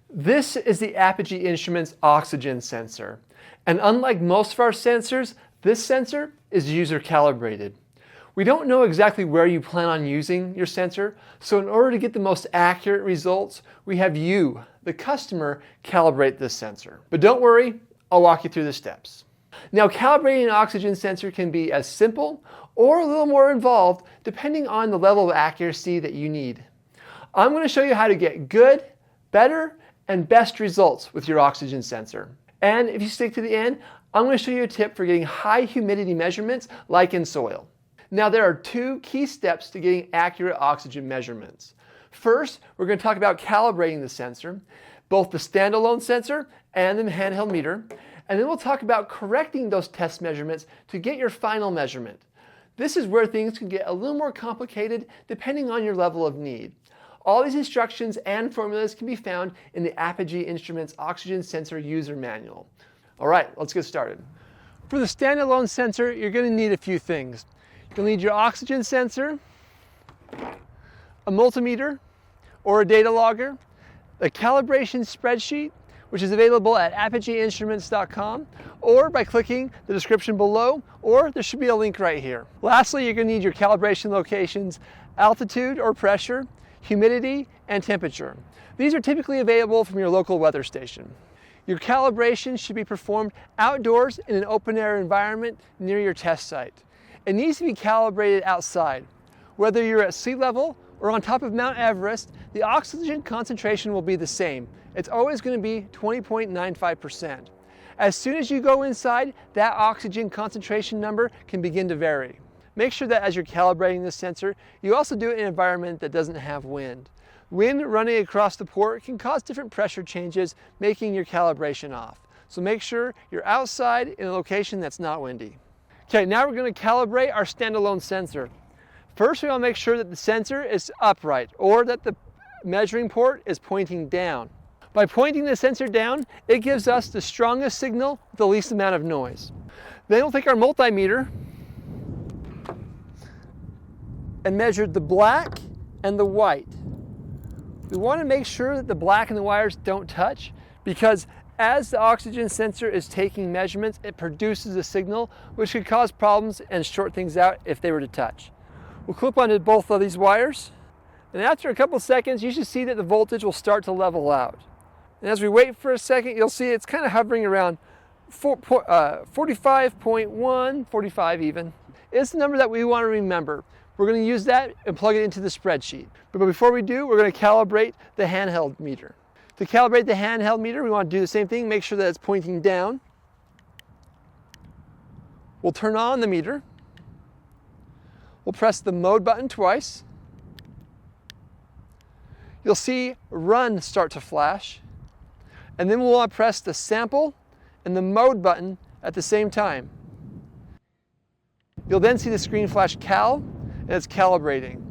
This is the Apogee Instruments oxygen sensor. And unlike most of our sensors, this sensor is user calibrated. We don't know exactly where you plan on using your sensor, so in order to get the most accurate results, we have you, the customer, calibrate this sensor. But don't worry, I'll walk you through the steps. Now, calibrating an oxygen sensor can be as simple or a little more involved depending on the level of accuracy that you need. I'm going to show you how to get good, better, and best results with your oxygen sensor. And if you stick to the end, I'm going to show you a tip for getting high humidity measurements like in soil. Now, there are two key steps to getting accurate oxygen measurements. First, we're going to talk about calibrating the sensor, both the standalone sensor and the handheld meter, and then we'll talk about correcting those test measurements to get your final measurement. This is where things can get a little more complicated depending on your level of need. All these instructions and formulas can be found in the Apogee Instruments Oxygen Sensor User Manual. All right, let's get started. For the standalone sensor, you're going to need a few things. You'll need your oxygen sensor, a multimeter or a data logger, a calibration spreadsheet, which is available at apogeeinstruments.com, or by clicking the description below, or there should be a link right here. Lastly, you're going to need your calibration locations, altitude or pressure, humidity, and temperature. These are typically available from your local weather station. Your calibration should be performed outdoors in an open air environment near your test site. It needs to be calibrated outside. Whether you're at sea level or on top of Mount Everest, the oxygen concentration will be the same. It's always going to be 20.95%. As soon as you go inside, that oxygen concentration number can begin to vary. Make sure that as you're calibrating this sensor, you also do it in an environment that doesn't have wind. Wind running across the port can cause different pressure changes, making your calibration off. So make sure you're outside in a location that's not windy. Okay, now we're going to calibrate our standalone sensor. First, we want to make sure that the sensor is upright or that the measuring port is pointing down. By pointing the sensor down, it gives us the strongest signal with the least amount of noise. Then we'll take our multimeter and measure the black and the white. We want to make sure that the black and the wires don't touch, because as the oxygen sensor is taking measurements, it produces a signal which could cause problems and short things out if they were to touch. We'll clip onto both of these wires, and after a couple seconds, you should see that the voltage will start to level out. And as we wait for a second, you'll see it's kind of hovering around 45.1, 45 even. It's the number that we want to remember. We're going to use that and plug it into the spreadsheet. But before we do, we're going to calibrate the handheld meter. To calibrate the handheld meter, we want to do the same thing, make sure that it's pointing down. We'll turn on the meter. We'll press the mode button twice. You'll see run start to flash. And then we'll want to press the sample and the mode button at the same time. You'll then see the screen flash cal, and it's calibrating.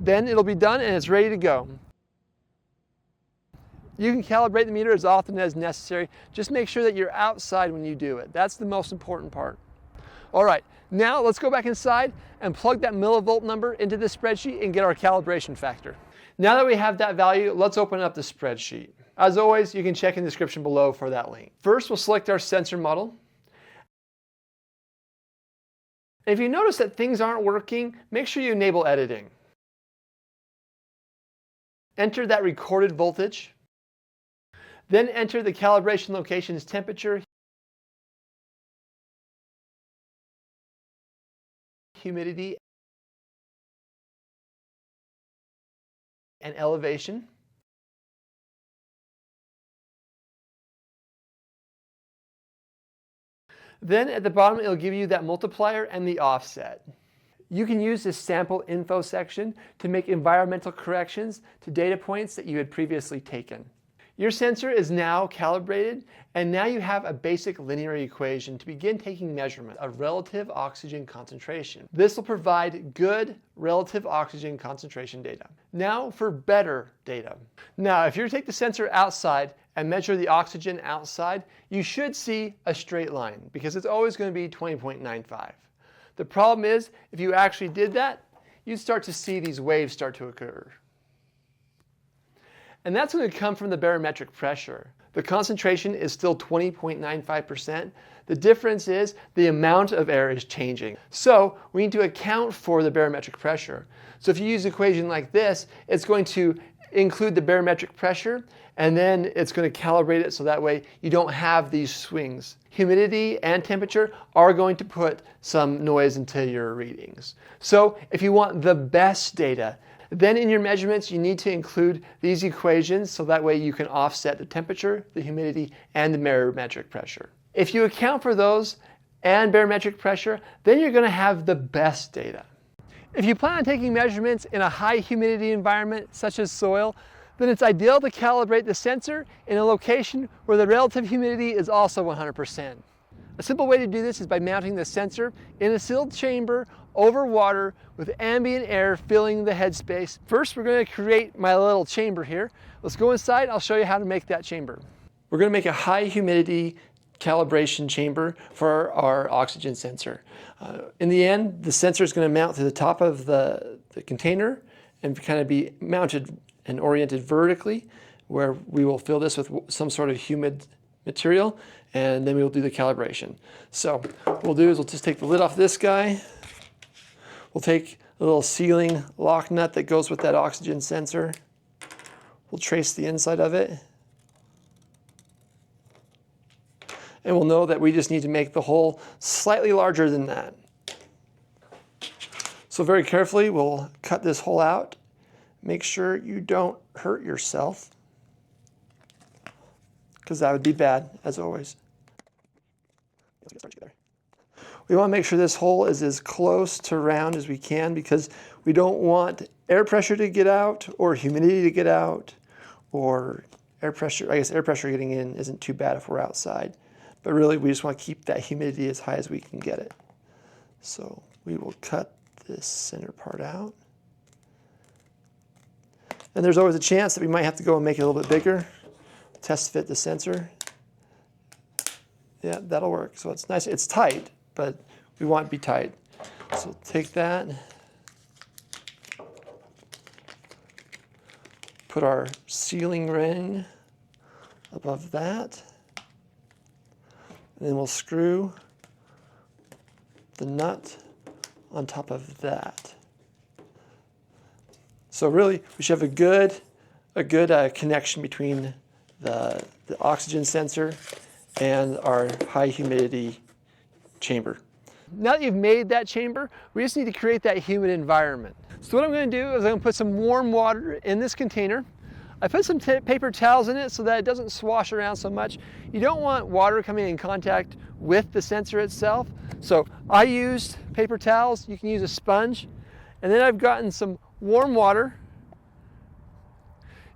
Then it'll be done and it's ready to go. You can calibrate the meter as often as necessary. Just make sure that you're outside when you do it. That's the most important part. All right, now let's go back inside and plug that millivolt number into the spreadsheet and get our calibration factor. Now that we have that value, let's open up the spreadsheet. As always, you can check in the description below for that link. First, we'll select our sensor model. And if you notice that things aren't working, make sure you enable editing. Enter that recorded voltage. Then enter the calibration location's temperature, humidity, and elevation. Then at the bottom, it'll give you that multiplier and the offset. You can use this sample info section to make environmental corrections to data points that you had previously taken. Your sensor is now calibrated, and now you have a basic linear equation to begin taking measurement of relative oxygen concentration. This will provide good relative oxygen concentration data. Now for better data. Now, if you take the sensor outside and measure the oxygen outside, you should see a straight line because it's always going to be 20.95. The problem is, if you actually did that, you'd start to see these waves start to occur. and that's going to come from the barometric pressure. The concentration is still 20.95%. The difference is the amount of air is changing. So we need to account for the barometric pressure. So if you use an equation like this, it's going to include the barometric pressure, and then it's going to calibrate it so that way you don't have these swings. Humidity and temperature are going to put some noise into your readings. So if you want the best data, then in your measurements you need to include these equations so that way you can offset the temperature, the humidity, and the barometric pressure. If you account for those and barometric pressure, then you're going to have the best data. If you plan on taking measurements in a high humidity environment such as soil, then it's ideal to calibrate the sensor in a location where the relative humidity is also 100%. A simple way to do this is by mounting the sensor in a sealed chamber over water with ambient air filling the headspace. First, we're going to create my little chamber here. Let's go inside. I'll show you how to make that chamber. We're going to make a high humidity calibration chamber for our oxygen sensor. In the end, the sensor is going to mount to the top of the container and kind of be mounted and oriented vertically, where we will fill this with some sort of humid material, and then we will do the calibration. So what we'll do is we'll just take the lid off this guy. We'll take a little sealing lock nut that goes with that oxygen sensor. We'll trace the inside of it. And we'll know that we just need to make the hole slightly larger than that. So very carefully, we'll cut this hole out. Make sure you don't hurt yourself, because that would be bad, as always. We want to make sure this hole is as close to round as we can, because we don't want air pressure to get out or humidity to get out, or air pressure. I guess air pressure getting in isn't too bad if we're outside. But really, we just want to keep that humidity as high as we can get it. So we will cut this center part out. And there's always a chance that we might have to go and make it a little bit bigger. Test fit the sensor. Yeah, that'll work. So it's nice. It's tight, but we want it to be tight. So we'll take that. Put our sealing ring above that. And then we'll screw the nut on top of that. So really, we should have a good connection between the oxygen sensor and our high humidity chamber. Now that you've made that chamber, we just need to create that humid environment. So what I'm going to do is I'm going to put some warm water in this container. I put some paper towels in it so that it doesn't swash around so much. You don't want water coming in contact with the sensor itself. So I used paper towels. You can use a sponge. And then I've gotten some warm water.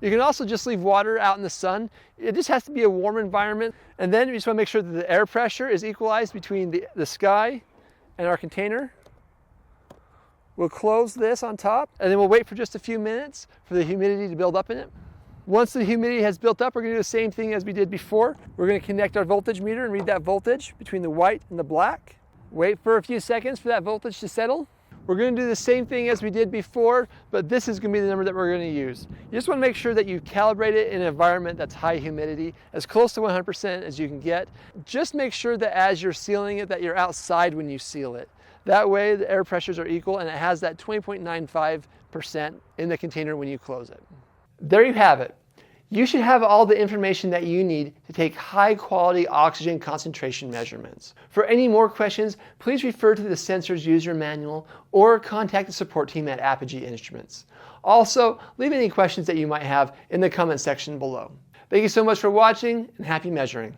You can also just leave water out in the sun. It just has to be a warm environment. And then you just want to make sure that the air pressure is equalized between the sky and our container. We'll close this on top, and then we'll wait for just a few minutes for the humidity to build up in it. Once the humidity has built up, we're going to do the same thing as we did before. We're going to connect our voltage meter and read that voltage between the white and the black. Wait for a few seconds for that voltage to settle. We're going to do the same thing as we did before, but this is going to be the number that we're going to use. You just want to make sure that you calibrate it in an environment that's high humidity, as close to 100% as you can get. Just make sure that as you're sealing it, that you're outside when you seal it. That way the air pressures are equal and it has that 20.95% in the container when you close it. There you have it. You should have all the information that you need to take high-quality oxygen concentration measurements. For any more questions, please refer to the sensor's user manual or contact the support team at Apogee Instruments. Also, leave any questions that you might have in the comment section below. Thank you so much for watching, and happy measuring.